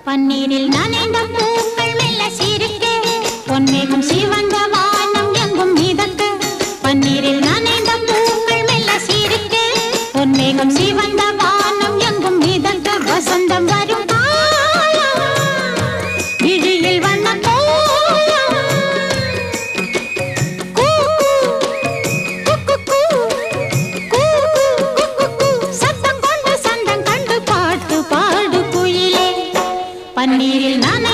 பன்னீரில் நனைந்த பூக்கள் மெல்ல சிரிக்க பொன்மேகம் சிவந்த வானம் எங்கும் மிதக்க பன்னீரில் நனைந்த பூக்கள் மெல்ல சிரிக்க பொன்மேகம் சிவந்த வானம் எங்கும் மிதக்க வசந்தம் வரும் விழியில் வண்ண சத்தம் கொண்டு சந்தம் கண்டு பாட்டு பாடு குயிலே பன்னீரில் நான்